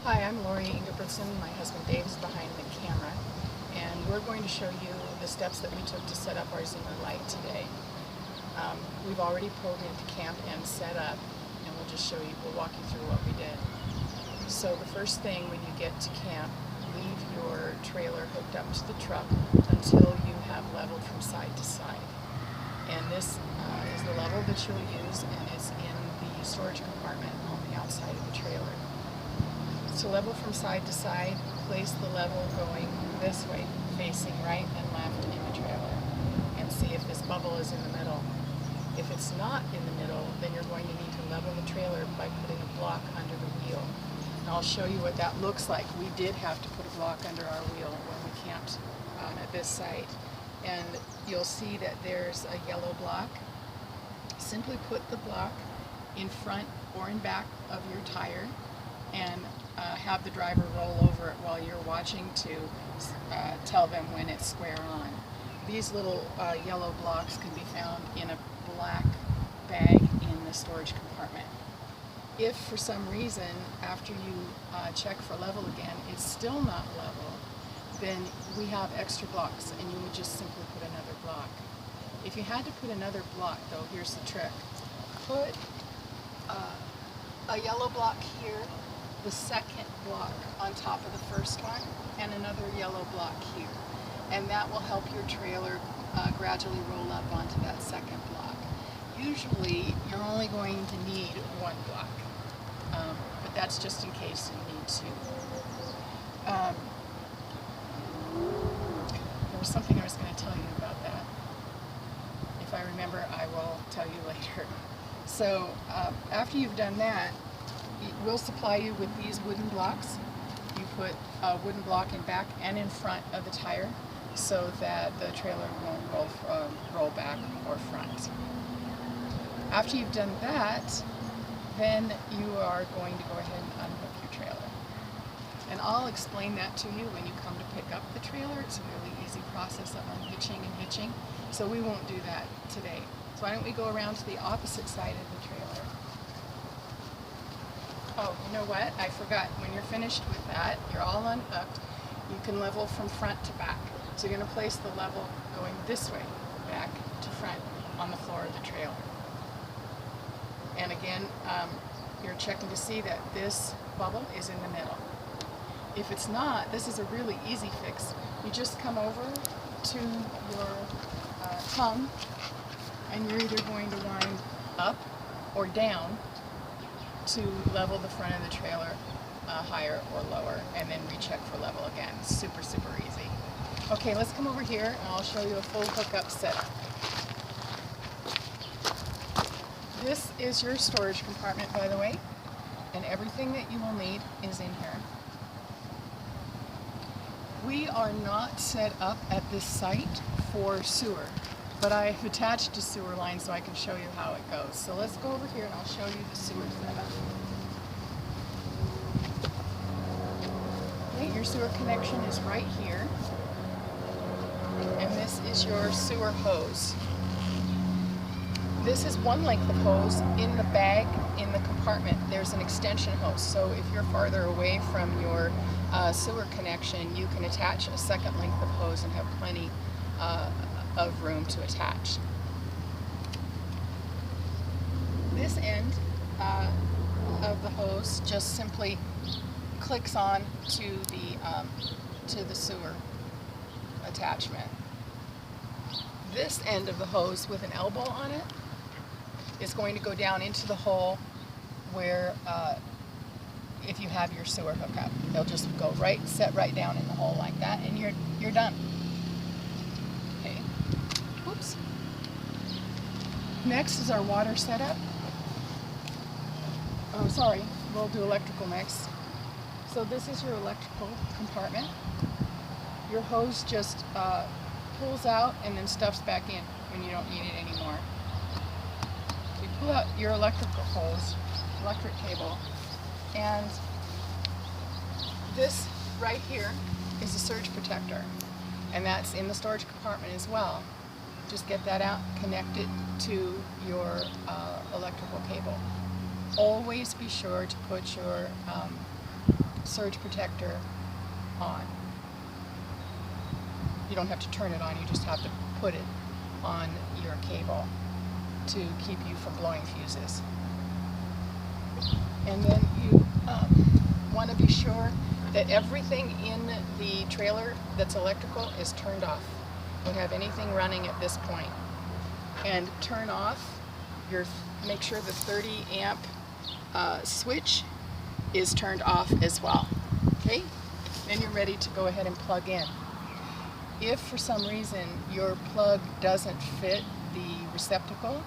Hi, I'm Lori Ingebrigtsen. My husband Dave is behind the camera, and we're going to show you the steps that we took to set up our Zinger Lite today. We've already pulled into camp and set up, and we'll walk you through what we did. So the first thing when you get to camp, leave your trailer hooked up to the truck until you have leveled from side to side. And this is the level that you'll use, and it's in the storage compartment on the outside of the trailer. To level from side to side, place the level going this way, facing right and left in the trailer, and see if this bubble is in the middle. If it's not in the middle, then you're going to need to level the trailer by putting a block under the wheel. And I'll show you what that looks like. We did have to put a block under our wheel when we camped at this site. And you'll see that there's a yellow block. Simply put the block in front or in back of your tire and have the driver roll over it while you're watching to tell them when it's square on. These little yellow blocks can be found in a black bag in the storage compartment. If for some reason, after you check for level again, it's still not level, then we have extra blocks and you would just simply put another block. If you had to put another block though, here's the trick. Put a yellow block here, the second block on top of the first one, and another yellow block here. And that will help your trailer gradually roll up onto that second block. Usually you're only going to need one block, but that's just in case you need to. There was something I was going to tell you about that. If I remember, I will tell you later. So after you've done that, we'll supply you with these wooden blocks. You put a wooden block in back and in front of the tire so that the trailer won't roll back or front. After you've done that, then you are going to go ahead and unhook your trailer. And I'll explain that to you when you come to pick up the trailer. It's a really easy process of unhitching and hitching, so we won't do that today. So why don't we go around to the opposite side of the trailer. Oh, you know what? I forgot. When you're finished with that, you're all unhooked. You can level from front to back. So you're going to place the level going this way, back to front, on the floor of the trailer. And again, you're checking to see that this bubble is in the middle. If it's not, this is a really easy fix. You just come over to your tongue, and you're either going to wind up or down to level the front of the trailer higher or lower, and then recheck for level again. Super, super easy. Okay, let's come over here and I'll show you a full hookup setup. This is your storage compartment, by the way, and everything that you will need is in here. We are not set up at this site for sewer, but I've attached a sewer line so I can show you how it goes. So let's go over here and I'll show you the sewer setup. Okay, your sewer connection is right here, and this is your sewer hose. This is one length of hose. In the bag, in the compartment, there's an extension hose. So if you're farther away from your sewer connection, you can attach a second length of hose and have plenty of room to attach. This end of the hose just simply clicks on to the sewer attachment. This end of the hose with an elbow on it is going to go down into the hole where if you have your sewer hookup, they'll just go set right down in the hole like that, and you're done. Okay. Oops. Next is our water setup. Oh, sorry, we'll do electrical next. So this is your electrical compartment. Your hose just pulls out and then stuffs back in when you don't need it anymore. So you pull out your electrical hose, electric cable, and this right here is a surge protector, and that's in the storage compartment as well. Just get that out, connect it to your electrical cable. Always be sure to put your surge protector on. You don't have to turn it on, you just have to put it on your cable to keep you from blowing fuses. And then you want to be sure that everything in the trailer that's electrical is turned off. Don't have anything running at this point. And turn off make sure the 30 amp switch is turned off as well. Okay? Then you're ready to go ahead and plug in. If for some reason your plug doesn't fit the receptacle,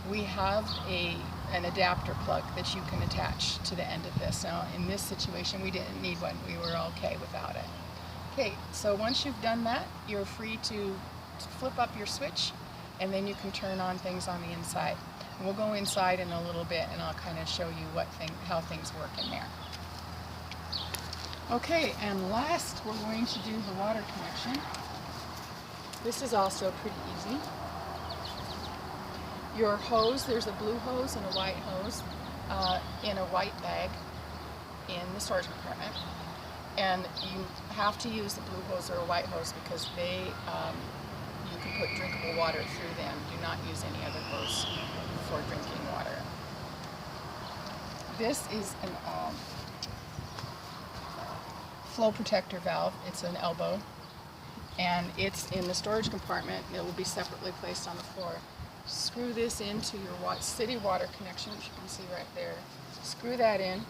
we have an adapter plug that you can attach to the end of this. Now in this situation we didn't need one, we were okay without it. Okay, so once you've done that, you're free to flip up your switch, and then you can turn on things on the inside. And we'll go inside in a little bit and I'll kind of show you how things work in there. Okay, and last we're going to do the water connection. This is also pretty easy. Your hose, there's a blue hose and a white hose in a white bag in the storage compartment. And you have to use the blue hose or a white hose because you can put drinkable water through them. Do not use any other hose for drinking water. This is an flow protector valve. It's an elbow, and it's in the storage compartment. It will be separately placed on the floor. Screw this into your city water connection, which you can see right there. Screw that in,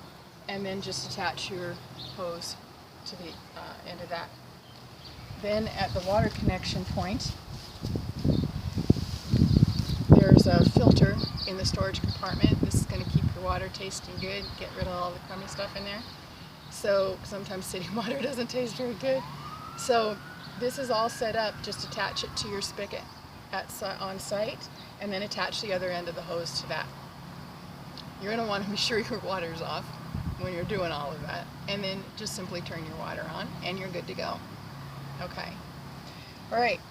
and then just attach your hose to the end of that. Then at the water connection point, there's a filter in the storage compartment. This is going to keep your water tasting good, get rid of all the crummy stuff in there. So sometimes city water doesn't taste very good. So this is all set up. Just attach it to your spigot on site, and then attach the other end of the hose to that. You're going to want to be sure your water's off when you're doing all of that, and then just simply turn your water on and you're good to go. Okay. Alright,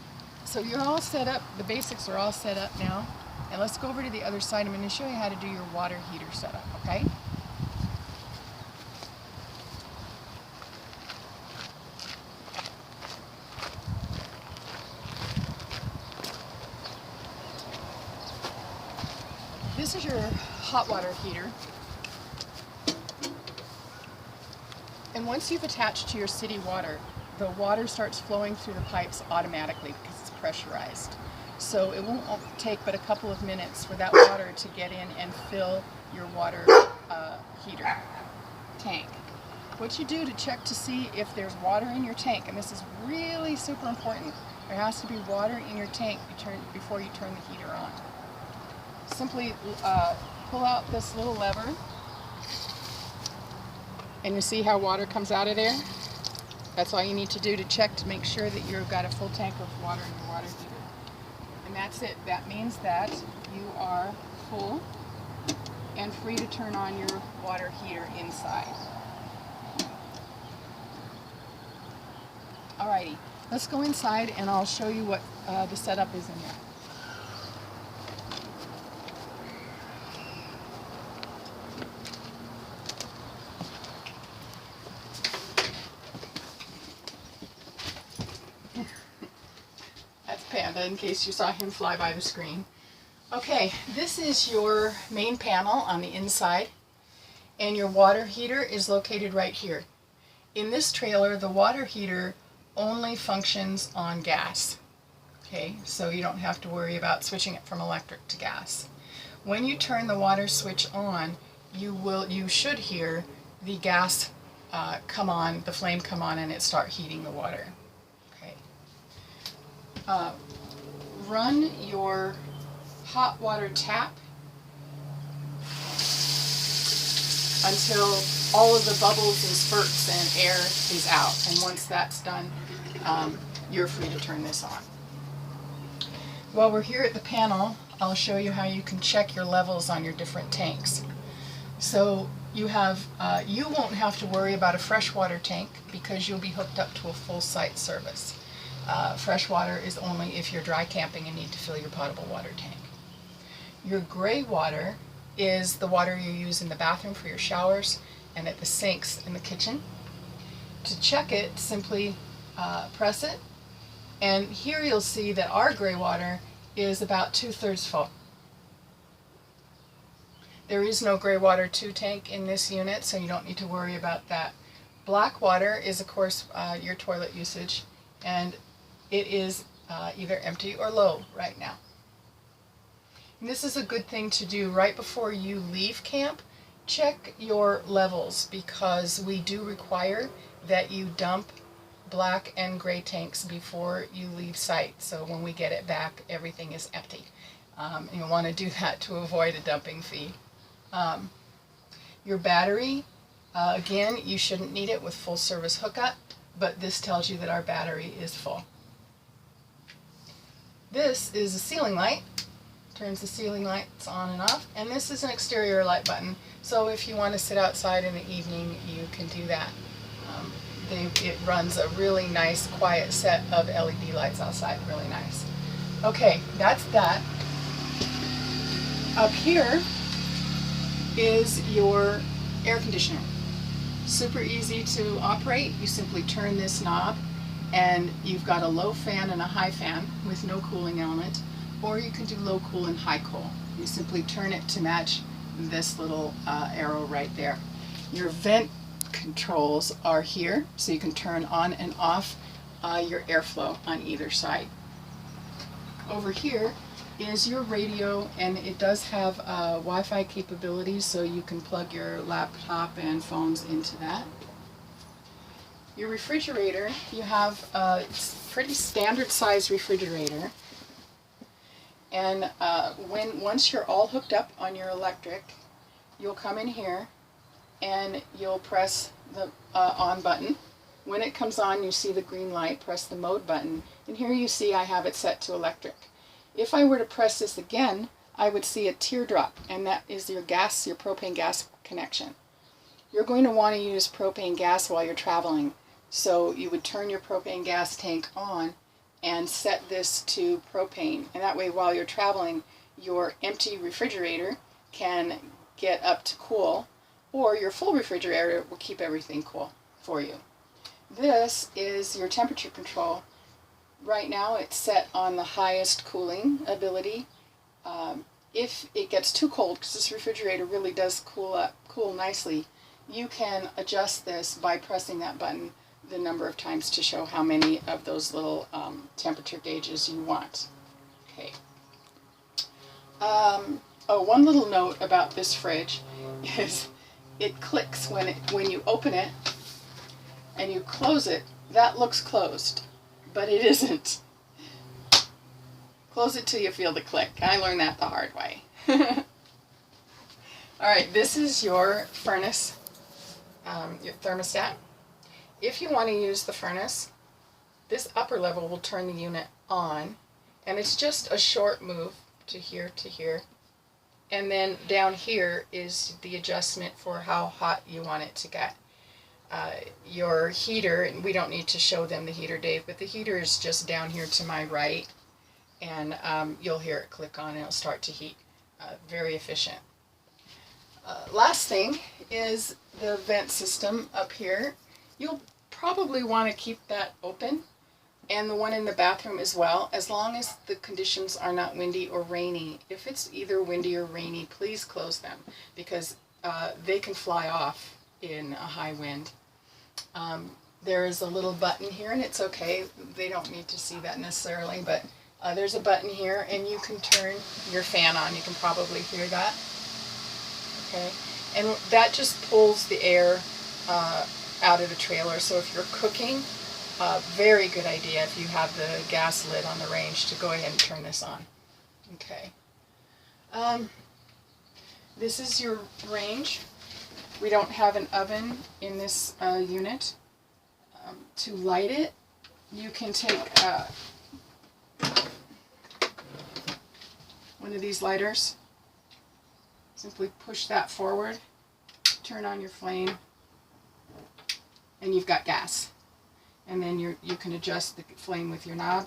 so you're all set up, the basics are all set up now, and let's go over to the other side. I'm going to show you how to do your water heater setup, okay? This is your hot water heater. And once you've attached to your city water, the water starts flowing through the pipes automatically because it's pressurized. So it won't take but a couple of minutes for that water to get in and fill your water heater tank. What you do to check to see if there's water in your tank, and this is really super important, there has to be water in your tank before you turn the heater on. Simply pull out this little lever, and you see how water comes out of there? That's all you need to do to check to make sure that you've got a full tank of water in your water heater. And that's it. That means that you are full and free to turn on your water heater inside. Alrighty, let's go inside and I'll show you what the setup is in there. Panda, in case you saw him fly by the screen. Okay, this is your main panel on the inside, and your water heater is located right here. In this trailer, the water heater only functions on gas. Okay, so you don't have to worry about switching it from electric to gas. When you turn the water switch on, you should hear the gas come on, the flame come on, and it start heating the water. Run your hot water tap until all of the bubbles and spurts and air is out. And once that's done, you're free to turn this on. While we're here at the panel, I'll show you how you can check your levels on your different tanks. So you won't have to worry about a freshwater tank because you'll be hooked up to a full site service. Fresh water is only if you're dry camping and need to fill your potable water tank. Your gray water is the water you use in the bathroom for your showers and at the sinks in the kitchen. To check it, simply press it, and here you'll see that our gray water is about 2/3 full. There is no gray water 2 tank in this unit, so you don't need to worry about that. Black water is, of course, your toilet usage, and it is either empty or low right now. And this is a good thing to do right before you leave camp. Check your levels, because we do require that you dump black and gray tanks before you leave site. So when we get it back, everything is empty. You'll want to do that to avoid a dumping fee. Your battery, again, you shouldn't need it with full service hookup, but this tells you that our battery is full. This is a ceiling light. Turns the ceiling lights on and off, and this is an exterior light button, so if you want to sit outside in the evening, you can do that. It runs a really nice quiet set of LED lights outside, really nice. Okay, that's that. Up here is your air conditioner. Super easy to operate. You simply turn this knob and you've got a low fan and a high fan with no cooling element, or you can do low cool and high cool. You simply turn it to match this little arrow right there. Your vent controls are here, so you can turn on and off your airflow on either side. Over here is your radio, and it does have Wi-Fi capabilities, so you can plug your laptop and phones into that. Your refrigerator, you have a pretty standard size refrigerator, and once you're all hooked up on your electric, you'll come in here and you'll press the on button. When it comes on, you see the green light, press the mode button, and here you see I have it set to electric. If I were to press this again, I would see a teardrop, and that is your gas, your propane gas connection. You're going to want to use propane gas while you're traveling, so you would turn your propane gas tank on and set this to propane, and that way while you're traveling, your empty refrigerator can get up to cool, or your full refrigerator will keep everything cool for you. This is your temperature control. Right now it's set on the highest cooling ability. If it gets too cold, because this refrigerator really does cool nicely, you can adjust this by pressing that button the number of times to show how many of those little temperature gauges you want. Okay. Oh, one little note about this fridge is it clicks when you open it and you close it. That looks closed, but it isn't. Close it till you feel the click. I learned that the hard way. Alright, this is your furnace, your thermostat. If you want to use the furnace, this upper level will turn the unit on, and it's just a short move to here to here. And then down here is the adjustment for how hot you want it to get. Your heater, and we don't need to show them the heater, Dave, but the heater is just down here to my right, and you'll hear it click on and it'll start to heat. Very efficient. Last thing is the vent system up here. You'll probably want to keep that open, and the one in the bathroom as well, as long as the conditions are not windy or rainy. If it's either windy or rainy, please close them, because they can fly off in a high wind. There is a little button here, and it's okay, they don't need to see that necessarily, but there's a button here, and you can turn your fan on. You can probably hear that. Okay, and that just pulls the air out of the trailer. So if you're cooking, very good idea if you have the gas lid on the range to go ahead and turn this on. Okay. This is your range. We don't have an oven in this unit. To light it, you can take one of these lighters. Simply push that forward, turn on your flame, and you've got gas. And then you can adjust the flame with your knob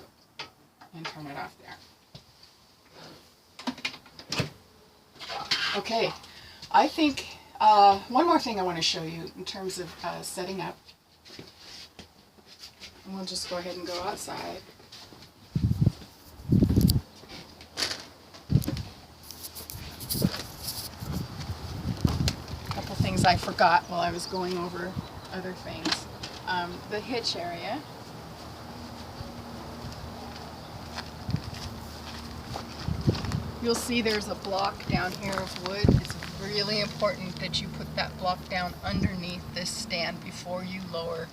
and turn it off there. Okay, I think One more thing I want to show you in terms of setting up. And we'll just go ahead and go outside. A couple things I forgot while I was going over other things. The hitch area. You'll see there's a block down here of wood. It's really important that you put that block down underneath this stand before you lower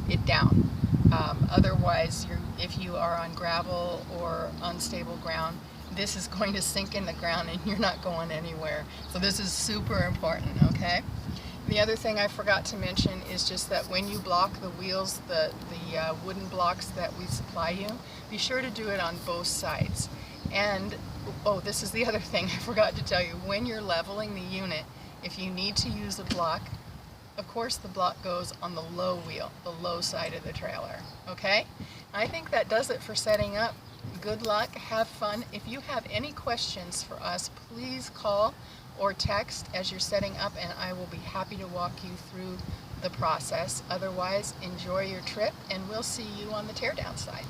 it down. Otherwise, if you are on gravel or unstable ground, this is going to sink in the ground and you're not going anywhere. So this is super important, okay? The other thing I forgot to mention is just that when you block the wheels, the wooden blocks that we supply you, be sure to do it on both sides. And, oh, this is the other thing I forgot to tell you. When you're leveling the unit, if you need to use a block, of course the block goes on the low wheel, the low side of the trailer, okay? I think that does it for setting up. Good luck, have fun. If you have any questions for us, please call or text as you're setting up, and I will be happy to walk you through the process. Otherwise, enjoy your trip, and we'll see you on the teardown side.